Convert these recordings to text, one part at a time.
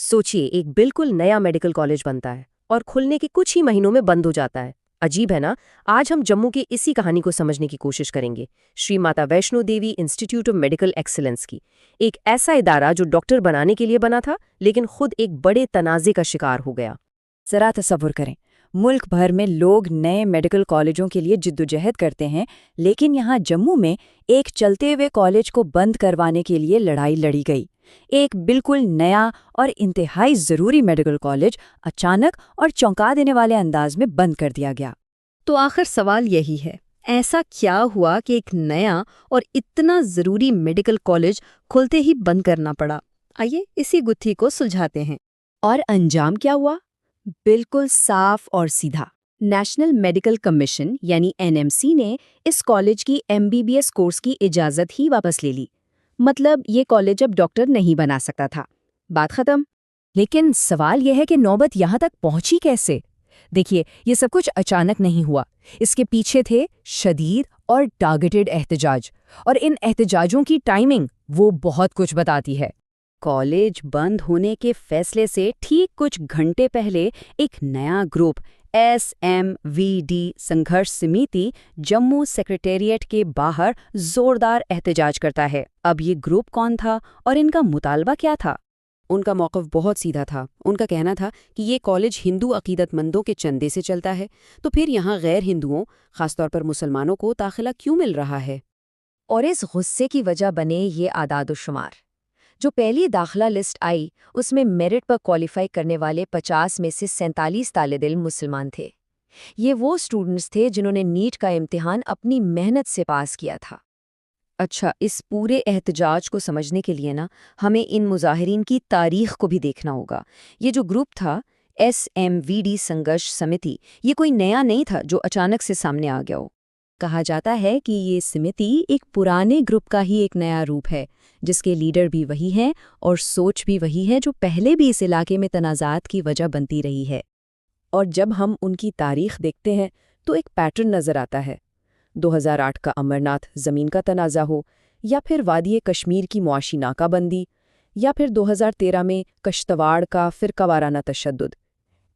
सोचिए, एक बिल्कुल नया मेडिकल कॉलेज बनता है और खुलने के कुछ ही महीनों में बंद हो जाता है। अजीब है ना। आज हम जम्मू की इसी कहानी को समझने की कोशिश करेंगे, Shri Mata Vaishno Devi institute of medical excellence की। एक ऐसा इदारा जो डॉक्टर बनाने के लिए बना था, लेकिन खुद एक बड़े तनाज़े का शिकार हो गया। जरा तसव्वुर करें, मुल्क भर में लोग नए मेडिकल कॉलेजों के लिए जिद्दोजहद करते हैं, लेकिन यहाँ जम्मू में एक चलते हुए कॉलेज को बंद करवाने के लिए लड़ाई लड़ी गई। एक बिल्कुल नया और इंतहाई ज़रूरी मेडिकल कॉलेज अचानक और चौंका देने वाले अंदाज में बंद कर दिया गया। तो आखिर सवाल यही है, ऐसा क्या हुआ कि एक नया और इतना ज़रूरी मेडिकल कॉलेज खुलते ही बंद करना पड़ा? आइए इसी गुत्थी को सुलझाते हैं। और अंजाम क्या हुआ? बिल्कुल साफ और सीधा। नेशनल मेडिकल कमीशन यानी एनएमसी ने इस कॉलेज की एमबीबीएस कोर्स की इजाज़त ही वापस ले ली। मतलब ये कॉलेज अब डॉक्टर नहीं बना सकता था। बात खत्म। लेकिन सवाल यह है कि नौबत यहाँ तक पहुंची कैसे? देखिए, ये सब कुछ अचानक नहीं हुआ। इसके पीछे थे शदीद और टारगेटेड एहतजाज, और इन एहतजाजों की टाइमिंग वो बहुत कुछ बताती है। कॉलेज बंद होने के फैसले से ठीक कुछ घंटे पहले एक नया ग्रुप SMVD संघर्ष समिति जम्मू सेक्रेटेरिएट के बाहर जोरदार एहतजाज करता है। अब ये ग्रुप कौन था और इनका मुतालबा क्या था? उनका मौक़िफ़ बहुत सीधा था। उनका कहना था कि ये कॉलेज हिंदू अक़ीदतमंदों के चंदे से चलता है, तो फिर यहाँ गैर हिंदुओं, ख़ासतौर पर मुसलमानों को दाखिला क्यों मिल रहा है? और इस गुस्से की वजह बने ये आदाद-ओ-शुमार। जो पहली दाखिला लिस्ट आई, उसमें मेरिट पर क्वालिफाई करने वाले 50 में से 47 तालिब-इल्म मुसलमान थे। ये वो स्टूडेंट्स थे जिन्होंने नीट का इम्तिहान अपनी मेहनत से पास किया था। अच्छा, इस पूरे एहतजाज को समझने के लिए ना हमें इन मुजाहिरीन की तारीख को भी देखना होगा। ये जो ग्रुप था SMVD संघर्ष समिति, ये कोई नया नहीं था जो अचानक से सामने आ गया हो। कहा जाता है कि ये समिति एक पुराने ग्रुप का ही एक नया रूप है, जिसके लीडर भी वही हैं और सोच भी वही है जो पहले भी इस इलाके में तनाज़ात की वजह बनती रही है। और जब हम उनकी तारीख देखते हैं तो एक पैटर्न नज़र आता है। 2008 का अमरनाथ ज़मीन का तनाज़ा हो, या फिर वादी कश्मीर की मुआशी नाकाबंदी, या फिर 2013 में कश्तवाड़ का फ़िरकावाराना तशद्दुद।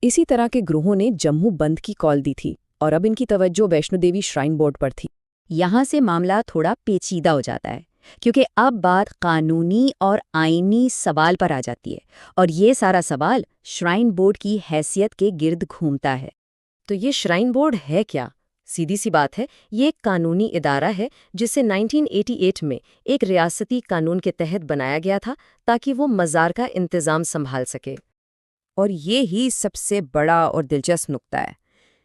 इसी तरह के ग्रोहों ने जम्मू बंद की कॉल दी थी, और अब इनकी तवज्जो वैष्णो देवी श्राइन बोर्ड पर थी। यहाँ से मामला थोड़ा पेचीदा हो जाता है, क्योंकि अब बात कानूनी और आईनी सवाल पर आ जाती है, और ये सारा सवाल श्राइन बोर्ड की हैसियत के गिर्द घूमता है। तो ये श्राइन बोर्ड है क्या? सीधी सी बात है, ये एक कानूनी इदारा है जिसे 1988 में एक रियासती कानून के तहत बनाया गया था ताकि वो मज़ार का इंतज़ाम संभाल सके। और ये ही सबसे बड़ा और दिलचस्प नुक्ता है।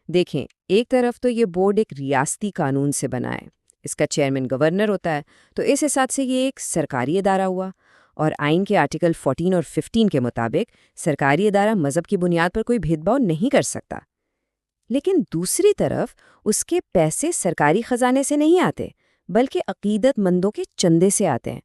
देखें, एक तरफ तो ये बोर्ड एक रियासती कानून से बना है, इसका चेयरमैन गवर्नर होता है, तो इस हिसाब से ये एक सरकारी इदारा हुआ। और आइन के आर्टिकल 14 और 15 के मुताबिक सरकारी इदारा मज़हब की बुनियाद पर कोई भेदभाव नहीं कर सकता। लेकिन दूसरी तरफ उसके पैसे सरकारी ख़जाने से नहीं आते, बल्कि अक़ीदतमंदों के चंदे से आते हैं।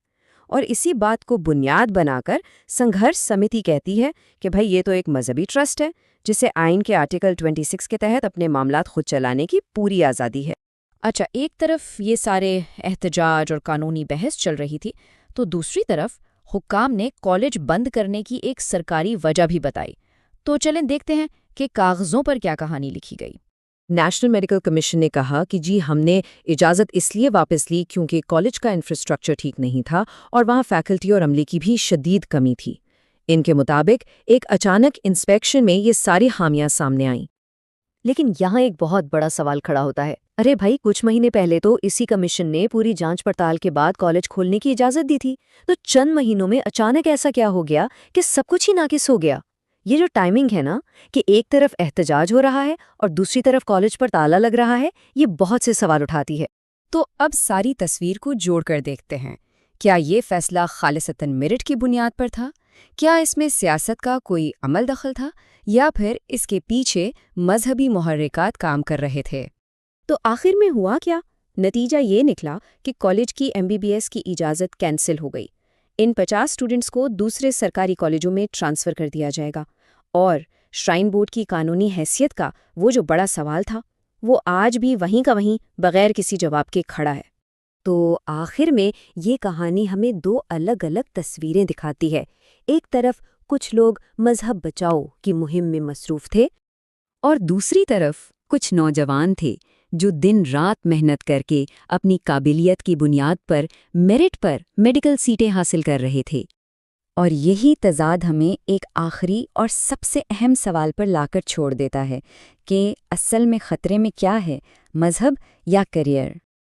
और इसी बात को बुनियाद बनाकर संघर्ष समिति कहती है कि भाई ये तो एक मजहबी ट्रस्ट है जिसे आइन के आर्टिकल 26 के तहत अपने मामलात खुद चलाने की पूरी आज़ादी है। अच्छा, एक तरफ ये सारे एहतजाज और कानूनी बहस चल रही थी, तो दूसरी तरफ हुक्काम ने कॉलेज बंद करने की एक सरकारी वजह भी बताई। तो चलें देखते हैं कि कागज़ों पर क्या कहानी लिखी गई। नेशनल मेडिकल कमीशन ने कहा कि जी हमने इजाज़त इसलिए वापस ली क्योंकि कॉलेज का इंफ्रास्ट्रक्चर ठीक नहीं था और वहाँ फैकल्टी और अमले की भी शदीद कमी थी। इनके मुताबिक एक अचानक इंस्पेक्शन में ये सारी खामियां सामने आईं। लेकिन यहाँ एक बहुत बड़ा सवाल खड़ा होता है। अरे भाई, कुछ महीने पहले तो इसी कमीशन ने पूरी जांच पड़ताल के बाद कॉलेज खोलने की इजाज़त दी थी, तो चंद महीनों में अचानक ऐसा क्या हो गया कि सब कुछ ही नाकिस हो गया? ये जो टाइमिंग है ना, कि एक तरफ एहतजाज हो रहा है और दूसरी तरफ कॉलेज पर ताला लग रहा है, ये बहुत से सवाल उठाती है। तो अब सारी तस्वीर को जोड़कर देखते हैं। क्या ये फैसला खालिसतन मेरिट की बुनियाद पर था? क्या इसमें सियासत का कोई अमल दखल था, या फिर इसके पीछे मजहबी मुहर्रिकात काम कर रहे थे? तो आखिर में हुआ क्या? नतीजा ये निकला कि कॉलेज की MBBS की इजाज़त कैंसिल हो गई। इन 50 स्टूडेंट्स को दूसरे सरकारी कॉलेजों में ट्रांसफ़र कर दिया जाएगा। और श्राइन बोर्ड की कानूनी हैसियत का वो जो बड़ा सवाल था, वो आज भी वहीं का वहीं बगैर किसी जवाब के खड़ा है। तो आखिर में ये कहानी हमें दो अलग अलग तस्वीरें दिखाती है। एक तरफ کچھ لوگ مذہب بچاؤ کی مہم میں مصروف تھے، اور دوسری طرف کچھ نوجوان تھے جو دن رات محنت کر کے اپنی قابلیت کی بنیاد پر میرٹ پر میڈیکل سیٹیں حاصل کر رہے تھے۔ اور یہی تضاد ہمیں ایک آخری اور سب سے اہم سوال پر لا کر چھوڑ دیتا ہے کہ اصل میں خطرے میں کیا ہے، مذہب یا کیریئر؟